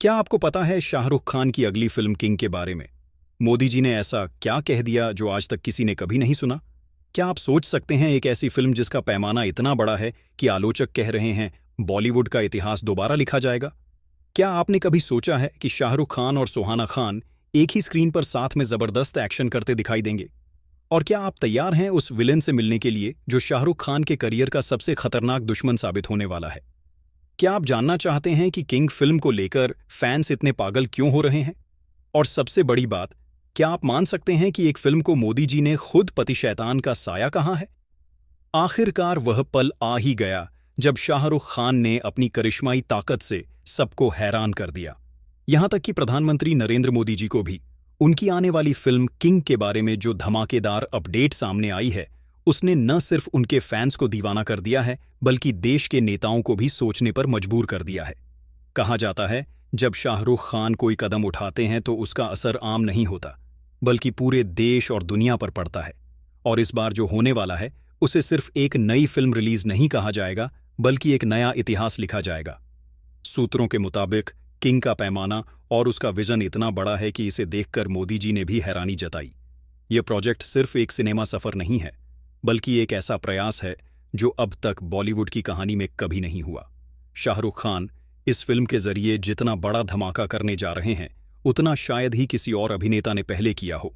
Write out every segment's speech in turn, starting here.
क्या आपको पता है शाहरुख खान की अगली फिल्म किंग के बारे में? मोदी जी ने ऐसा क्या कह दिया जो आज तक किसी ने कभी नहीं सुना? क्या आप सोच सकते हैं एक ऐसी फिल्म जिसका पैमाना इतना बड़ा है कि आलोचक कह रहे हैं बॉलीवुड का इतिहास दोबारा लिखा जाएगा? क्या आपने कभी सोचा है कि शाहरुख खान और सुहाना खान एक ही स्क्रीन पर साथ में जबरदस्त एक्शन करते दिखाई देंगे? और क्या आप तैयार हैं उस विलेन से मिलने के लिए जो शाहरुख खान के करियर का सबसे खतरनाक दुश्मन साबित होने वाला है? क्या आप जानना चाहते हैं कि किंग फिल्म को लेकर फैंस इतने पागल क्यों हो रहे हैं? और सबसे बड़ी बात, क्या आप मान सकते हैं कि एक फिल्म को मोदी जी ने खुद पति शैतान का साया कहा है? आखिरकार वह पल आ ही गया जब शाहरुख खान ने अपनी करिश्माई ताकत से सबको हैरान कर दिया। यहां तक कि प्रधानमंत्री नरेंद्र मोदी जी को भी उनकी आने वाली फिल्म किंग के बारे में जो धमाकेदार अपडेट सामने आई है, उसने न सिर्फ उनके फैंस को दीवाना कर दिया है, बल्कि देश के नेताओं को भी सोचने पर मजबूर कर दिया है। कहा जाता है, जब शाहरुख खान कोई कदम उठाते हैं तो उसका असर आम नहीं होता, बल्कि पूरे देश और दुनिया पर पड़ता है। और इस बार जो होने वाला है, उसे सिर्फ एक नई फिल्म रिलीज नहीं कहा जाएगा, बल्कि एक नया इतिहास लिखा जाएगा। सूत्रों के मुताबिक किंग का पैमाना और उसका विजन इतना बड़ा है कि इसे देखकर मोदी जी ने भी हैरानी जताई। यह प्रोजेक्ट सिर्फ एक सिनेमा सफर नहीं है, बल्कि एक ऐसा प्रयास है जो अब तक बॉलीवुड की कहानी में कभी नहीं हुआ। शाहरुख खान इस फिल्म के जरिए जितना बड़ा धमाका करने जा रहे हैं, उतना शायद ही किसी और अभिनेता ने पहले किया हो।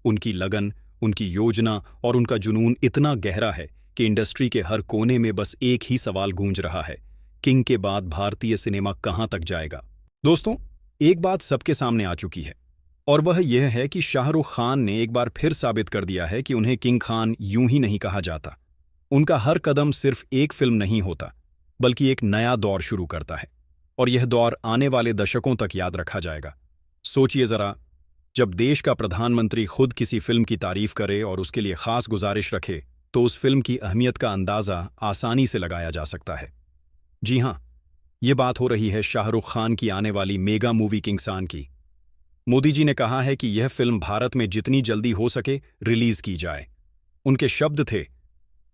उनकी लगन, उनकी योजना और उनका जुनून इतना गहरा है कि इंडस्ट्री के हर कोने में बस एक ही सवाल गूंज रहा है, किंग के बाद भारतीय सिनेमा कहां तक जाएगा? दोस्तों, एक बात सबके सामने आ चुकी है, और वह यह है कि शाहरुख खान ने एक बार फिर साबित कर दिया है कि उन्हें किंग खान यूं ही नहीं कहा जाता। उनका हर कदम सिर्फ एक फिल्म नहीं होता, बल्कि एक नया दौर शुरू करता है, और यह दौर आने वाले दशकों तक याद रखा जाएगा। सोचिए जरा, जब देश का प्रधानमंत्री खुद किसी फिल्म की तारीफ करे और उसके लिए खास गुजारिश रखे, तो उस फिल्म की अहमियत का अंदाजा आसानी से लगाया जा सकता है। जी हां, ये बात हो रही है शाहरुख खान की आने वाली मेगा मूवी किंग खान की। मोदी जी ने कहा है कि यह फिल्म भारत में जितनी जल्दी हो सके रिलीज की जाए। उनके शब्द थे,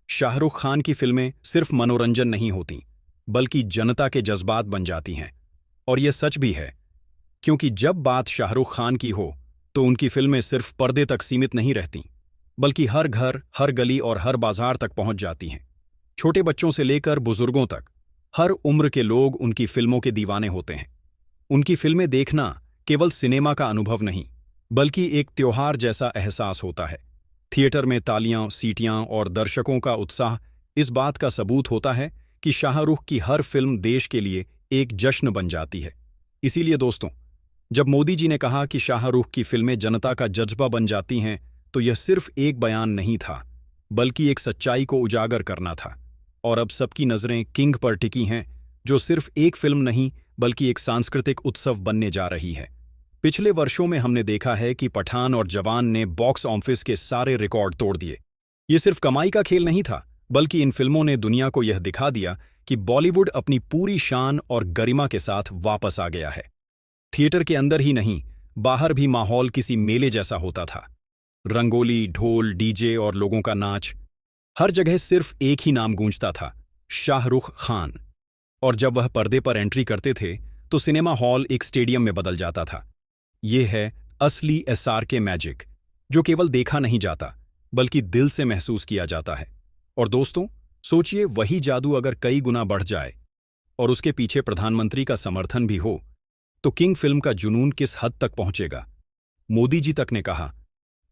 शाहरुख खान की फिल्में सिर्फ मनोरंजन नहीं होती, बल्कि जनता के जज्बात बन जाती हैं। और यह सच भी है, क्योंकि जब बात शाहरुख खान की हो तो उनकी फिल्में सिर्फ पर्दे तक सीमित नहीं रहती, बल्कि हर घर, हर गली और हर बाजार तक पहुंच जाती हैं। छोटे बच्चों से लेकर बुजुर्गों तक हर उम्र के लोग उनकी फिल्मों के दीवाने होते हैं। उनकी फिल्में देखना केवल सिनेमा का अनुभव नहीं, बल्कि एक त्योहार जैसा एहसास होता है। थिएटर में तालियां, सीटियां और दर्शकों का उत्साह इस बात का सबूत होता है कि शाहरुख की हर फिल्म देश के लिए एक जश्न बन जाती है। इसीलिए दोस्तों, जब मोदी जी ने कहा कि शाहरुख की फिल्में जनता का जज्बा बन जाती हैं, तो यह सिर्फ एक बयान नहीं था, बल्कि एक सच्चाई को उजागर करना था। और अब सबकी नज़रें किंग पर टिकी हैं, जो सिर्फ एक फिल्म नहीं, बल्कि एक सांस्कृतिक उत्सव बनने जा रही है। पिछले वर्षों में हमने देखा है कि पठान और जवान ने बॉक्स ऑफिस के सारे रिकॉर्ड तोड़ दिए। ये सिर्फ कमाई का खेल नहीं था, बल्कि इन फिल्मों ने दुनिया को यह दिखा दिया कि बॉलीवुड अपनी पूरी शान और गरिमा के साथ वापस आ गया है। थिएटर के अंदर ही नहीं, बाहर भी माहौल किसी मेले जैसा होता था। रंगोली, ढोल, डीजे और लोगों का नाच, हर जगह सिर्फ एक ही नाम गूंजता था, शाहरुख खान। और जब वह पर्दे पर एंट्री करते थे तो सिनेमा हॉल एक स्टेडियम में बदल जाता था। ये है असली SRK मैजिक, जो केवल देखा नहीं जाता, बल्कि दिल से महसूस किया जाता है। और दोस्तों, सोचिए, वही जादू अगर कई गुना बढ़ जाए और उसके पीछे प्रधानमंत्री का समर्थन भी हो, तो किंग फिल्म का जुनून किस हद तक पहुंचेगा। मोदी जी तक ने कहा,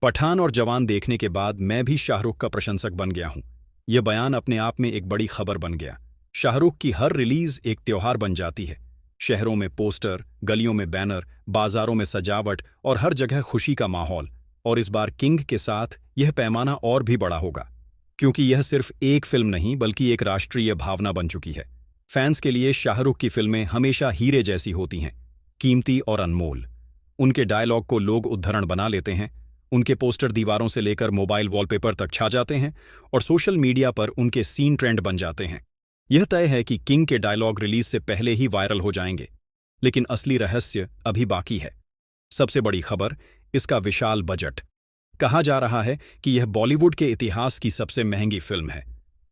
पठान और जवान देखने के बाद मैं भी शाहरुख का प्रशंसक बन गया हूं। यह बयान अपने आप में एक बड़ी खबर बन गया। शाहरुख की हर रिलीज एक त्योहार बन जाती है। शहरों में पोस्टर, गलियों में बैनर, बाजारों में सजावट और हर जगह खुशी का माहौल। और इस बार किंग के साथ यह पैमाना और भी बड़ा होगा, क्योंकि यह सिर्फ एक फिल्म नहीं, बल्कि एक राष्ट्रीय भावना बन चुकी है। फैंस के लिए शाहरुख की फिल्में हमेशा हीरे जैसी होती हैं, कीमती और अनमोल। उनके डायलॉग को लोग उद्धरण बना लेते हैं, उनके पोस्टर दीवारों से लेकर मोबाइल वॉलपेपर तक छा जाते हैं, और सोशल मीडिया पर उनके सीन ट्रेंड बन जाते हैं। यह तय है कि किंग के डायलॉग रिलीज से पहले ही वायरल हो जाएंगे। लेकिन असली रहस्य अभी बाकी है। सबसे बड़ी खबर, इसका विशाल बजट। कहा जा रहा है कि यह बॉलीवुड के इतिहास की सबसे महंगी फिल्म है।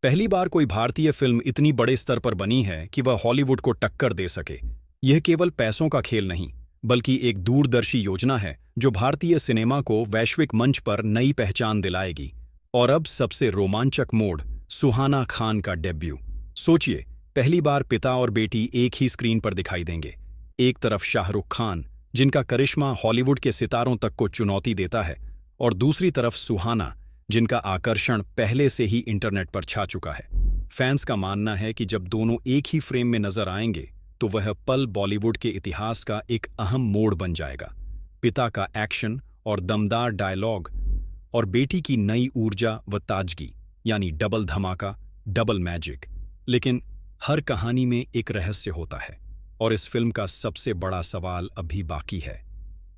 पहली बार कोई भारतीय फिल्म इतनी बड़े स्तर पर बनी है कि वह हॉलीवुड को टक्कर दे सके। यह केवल पैसों का खेल नहीं, बल्कि एक दूरदर्शी योजना है जो भारतीय सिनेमा को वैश्विक मंच पर नई पहचान दिलाएगी। और अब सबसे रोमांचक मोड़, सुहाना खान का डेब्यू। सोचिए, पहली बार पिता और बेटी एक ही स्क्रीन पर दिखाई देंगे। एक तरफ शाहरुख खान, जिनका करिश्मा हॉलीवुड के सितारों तक को चुनौती देता है, और दूसरी तरफ सुहाना, जिनका आकर्षण पहले से ही इंटरनेट पर छा चुका है। फैंस का मानना है कि जब दोनों एक ही फ्रेम में नजर आएंगे तो वह पल बॉलीवुड के इतिहास का एक अहम मोड़ बन जाएगा। पिता का एक्शन और दमदार डायलॉग और बेटी की नई ऊर्जा व ताजगी, यानी डबल धमाका, डबल मैजिक। लेकिन हर कहानी में एक रहस्य होता है, और इस फिल्म का सबसे बड़ा सवाल अभी बाकी है।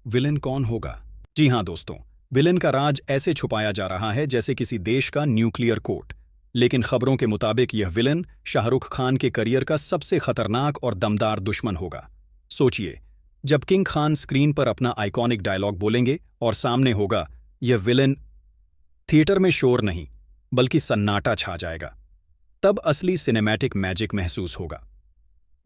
विलेन कौन होगा? जी हां दोस्तों, विलेन का राज ऐसे छुपाया जा रहा है जैसे किसी देश का न्यूक्लियर कोड। लेकिन खबरों के मुताबिक यह विलेन शाहरुख खान के करियर का सबसे खतरनाक और दमदार दुश्मन होगा। सोचिए, जब किंग खान स्क्रीन पर अपना आइकॉनिक डायलॉग बोलेंगे और सामने होगा यह विलेन, थिएटर में शोर नहीं बल्कि सन्नाटा छा जाएगा। तब असली सिनेमैटिक मैजिक महसूस होगा।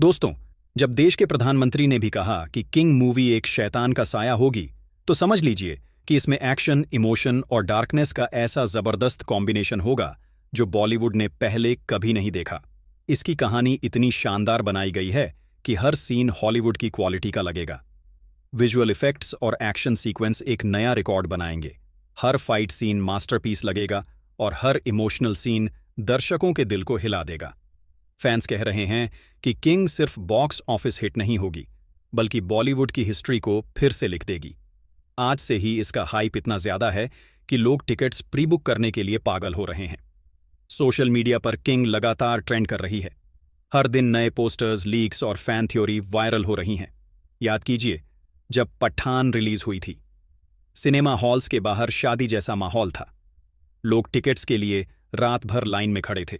दोस्तों, जब देश के प्रधानमंत्री ने भी कहा कि किंग मूवी एक शैतान का साया होगी, तो समझ लीजिए कि इसमें एक्शन, इमोशन और डार्कनेस का ऐसा जबरदस्त कॉम्बिनेशन होगा जो बॉलीवुड ने पहले कभी नहीं देखा। इसकी कहानी इतनी शानदार बनाई गई है कि हर सीन हॉलीवुड की क्वालिटी का लगेगा। विजुअल इफेक्ट्स और एक्शन सीक्वेंस एक नया रिकॉर्ड बनाएंगे। हर फाइट सीन मास्टरपीस लगेगा और हर इमोशनल सीन दर्शकों के दिल को हिला देगा। फैंस कह रहे हैं कि किंग सिर्फ बॉक्स ऑफिस हिट नहीं होगी, बल्कि बॉलीवुड की हिस्ट्री को फिर से लिख देगी। आज से ही इसका हाइप इतना ज्यादा है कि लोग टिकट्स प्री बुक करने के लिए पागल हो रहे हैं। सोशल मीडिया पर किंग लगातार ट्रेंड कर रही है। हर दिन नए पोस्टर्स, लीक्स और फैन थ्योरी वायरल हो रही हैं। याद कीजिए, जब पठान रिलीज हुई थी, सिनेमा हॉल्स के बाहर शादी जैसा माहौल था। लोग टिकट्स के लिए रात भर लाइन में खड़े थे।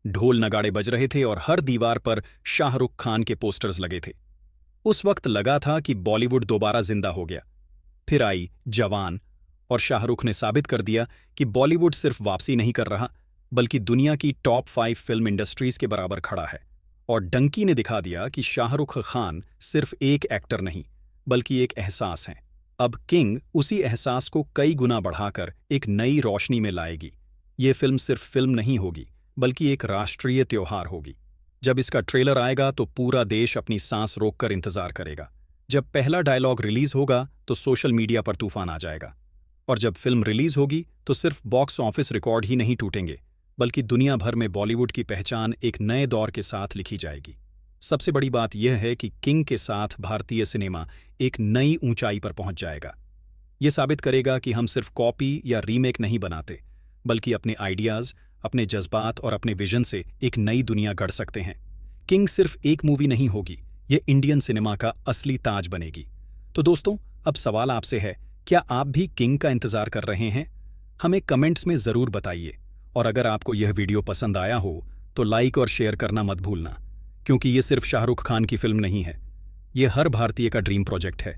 ढोल नगाड़े बज रहे थे और हर दीवार पर शाहरुख खान के पोस्टर्स लगे थे। उस वक्त लगा था कि बॉलीवुड दोबारा जिंदा हो गया। फिर आई जवान, और शाहरुख ने साबित कर दिया कि बॉलीवुड सिर्फ वापसी नहीं कर रहा, बल्कि दुनिया की टॉप 5 फिल्म इंडस्ट्रीज के बराबर खड़ा है। और डंकी ने दिखा दिया कि शाहरुख खान सिर्फ एक एक्टर नहीं, बल्कि एक एहसास है। अब किंग उसी एहसास को कई गुना बढ़ाकर एक नई रोशनी में लाएगी। ये फिल्म सिर्फ फिल्म नहीं होगी, बल्कि एक राष्ट्रीय त्योहार होगी। जब इसका ट्रेलर आएगा तो पूरा देश अपनी सांस रोककर इंतजार करेगा। जब पहला डायलॉग रिलीज होगा तो सोशल मीडिया पर तूफान आ जाएगा। और जब फिल्म रिलीज होगी तो सिर्फ बॉक्स ऑफिस रिकॉर्ड ही नहीं टूटेंगे, बल्कि दुनिया भर में बॉलीवुड की पहचान एक नए दौर के साथ लिखी जाएगी। सबसे बड़ी बात यह है कि किंग के साथ भारतीय सिनेमा एक नई ऊंचाई पर पहुंच जाएगा। यह साबित करेगा कि हम सिर्फ कॉपी या रीमेक नहीं बनाते, बल्कि अपने आइडियाज, अपने जज्बात और अपने विजन से एक नई दुनिया गढ़ सकते हैं। किंग सिर्फ एक मूवी नहीं होगी, ये इंडियन सिनेमा का असली ताज बनेगी। तो दोस्तों, अब सवाल आपसे है, क्या आप भी किंग का इंतजार कर रहे हैं? हमें कमेंट्स में ज़रूर बताइए। और अगर आपको यह वीडियो पसंद आया हो तो लाइक और शेयर करना मत भूलना, क्योंकि ये सिर्फ शाहरुख खान की फिल्म नहीं है, ये हर भारतीय का ड्रीम प्रोजेक्ट है।